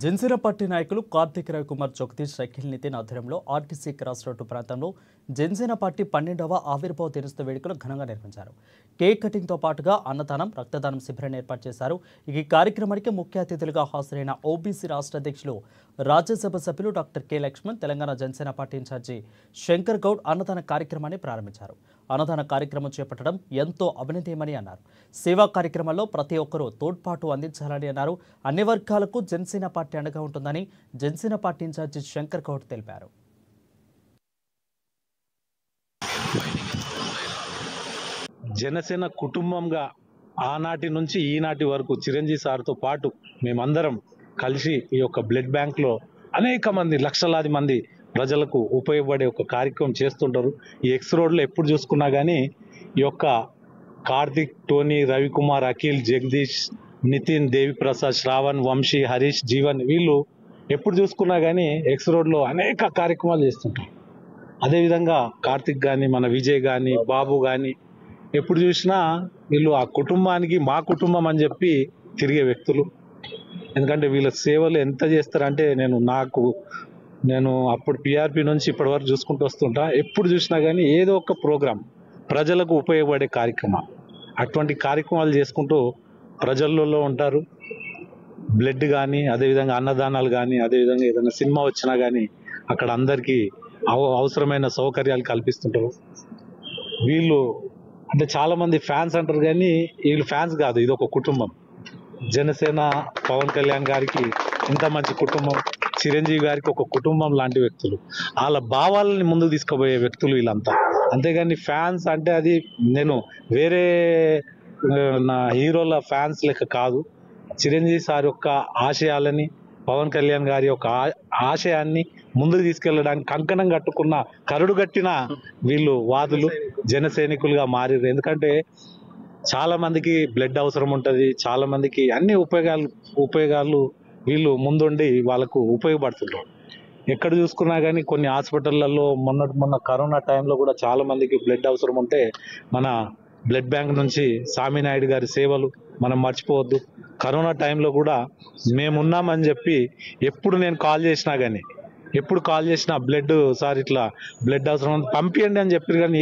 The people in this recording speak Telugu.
జనసేన పార్టీ నాయకులు కార్తిక్ రవికుమార్ జగదీష్ అఖిల్ నితిన్ ఆధ్వర్యంలో ఆర్టీసీ క్రాస్ రోడ్డు ప్రాంతంలో జనసేన పార్టీ 12వ ఆవిర్భావ దినోత్సవ వేడుకలు ఘనంగా నిర్వహించారు. కేక్ కటింగ్తో పాటుగా అన్నదానం, రక్తదానం శిబిరాన్ని ఏర్పాటు చేశారు. ఈ కార్యక్రమానికి ముఖ్య అతిథులుగా హాజరైన ఓబీసీ రాష్ట్ర అధ్యక్షులు రాజ్యసభ సభ్యులు doctor K Lakshman, Telangana Janasena party ఇన్ఛార్జి శంకర్ గౌడ్ అన్నదాన కార్యక్రమాన్ని ప్రారంభించారు. అన్నదాన కార్యక్రమం చేపట్టడం ఎంతో అభినందనీయమని అన్నారు. సేవా కార్యక్రమాల్లో ప్రతి ఒక్కరూ తోడ్పాటు అందించాలని అన్నారు. అన్ని వర్గాలకు జనసేన పార్టీ అండగా ఉంటుందని జనసేన పార్టీ ఇన్ఛార్జి శంకర్ గౌడ్ తెలిపారు. జనసేన కుటుంబంగా ఆనాటి నుంచి ఈనాటి వరకు చిరంజీవి సార్తో పాటు మేమందరం కలిసి ఈ యొక్క బ్లడ్ బ్యాంక్లో అనేక మంది లక్షలాది మంది ప్రజలకు ఉపయోగపడే ఒక కార్యక్రమం చేస్తుంటారు. ఈ ఎక్స్ రోడ్లో ఎప్పుడు చూసుకున్నా కానీ ఈ యొక్క కార్తిక్, టోనీ, రవికుమార్, అఖిల్, జగదీష్, నితిన్, దేవిప్రసాద్, శ్రావణ్, వంశీ, హరీష్, జీవన్ వీళ్ళు ఎప్పుడు చూసుకున్నా కానీ ఎక్స్ రోడ్లో అనేక కార్యక్రమాలు చేస్తుంటారు. అదేవిధంగా కార్తిక్ కానీ, మన విజయ్ కానీ, బాబు కానీ ఎప్పుడు చూసినా వీళ్ళు ఆ కుటుంబానికి మా కుటుంబం అని చెప్పి తిరిగే వ్యక్తులు. ఎందుకంటే వీళ్ళ సేవలు ఎంత చేస్తారంటే నేను అప్పుడు పిఆర్పి నుంచి ఇప్పటి వరకు చూసుకుంటూ వస్తుంటా. ఎప్పుడు చూసినా కానీ ఏదో ఒక ప్రోగ్రాం ప్రజలకు ఉపయోగపడే కార్యక్రమం, అటువంటి కార్యక్రమాలు చేసుకుంటూ ప్రజల్లో ఉంటారు. బ్లడ్ కానీ, అదేవిధంగా అన్నదానాలు కానీ, అదేవిధంగా ఏదైనా సినిమా వచ్చినా కానీ అక్కడ అందరికీ అవసరమైన సౌకర్యాలు కల్పిస్తుంటారు. వీళ్ళు అంటే చాలా మంది ఫ్యాన్స్ అంటారు కానీ వీళ్ళు ఫ్యాన్స్ కాదు, ఇది ఒక కుటుంబం. జనసేన పవన్ కళ్యాణ్ గారికి ఇంత మంచి కుటుంబం, చిరంజీవి గారికి ఒక కుటుంబం లాంటి వ్యక్తులు, వాళ్ళ భావాలని ముందుకు తీసుకుపోయే వ్యక్తులు వీళ్ళంతా. అంతేగాని ఫ్యాన్స్ అంటే అది నేను వేరే నా హీరోల ఫ్యాన్స్ లెక్క కాదు. చిరంజీవి సార్ యొక్క ఆశయాలని, పవన్ కళ్యాణ్ గారి యొక్క ఆశయాన్ని ముందుకు తీసుకెళ్ళడానికి కంకణం కట్టుకున్న, కరుడు కట్టిన వీళ్ళు వాదులు జన సైనికులుగా మారారు. ఎందుకంటే చాలా మందికి బ్లడ్ అవసరం ఉంటుంది, చాలా మందికి అన్ని ఉపయోగాలు వీళ్ళు ముందుండి వాళ్ళకు ఉపయోగపడుతుంటారు. ఎక్కడ చూసుకున్నా కానీ కొన్ని హాస్పిటళ్లలో మొన్న కరోనా టైంలో కూడా చాలా మందికి బ్లడ్ అవసరం ఉంటే మన బ్లడ్ బ్యాంక్ నుంచి సామినాయుడు గారి సేవలు మనం మర్చిపోవద్దు. కరోనా టైంలో కూడా మేమున్నామని చెప్పి ఎప్పుడు నేను కాల్ చేసినా బ్లడ్ సార్ ఇట్లా బ్లడ్ అవసరం పంపియండి అని చెప్పారు కానీ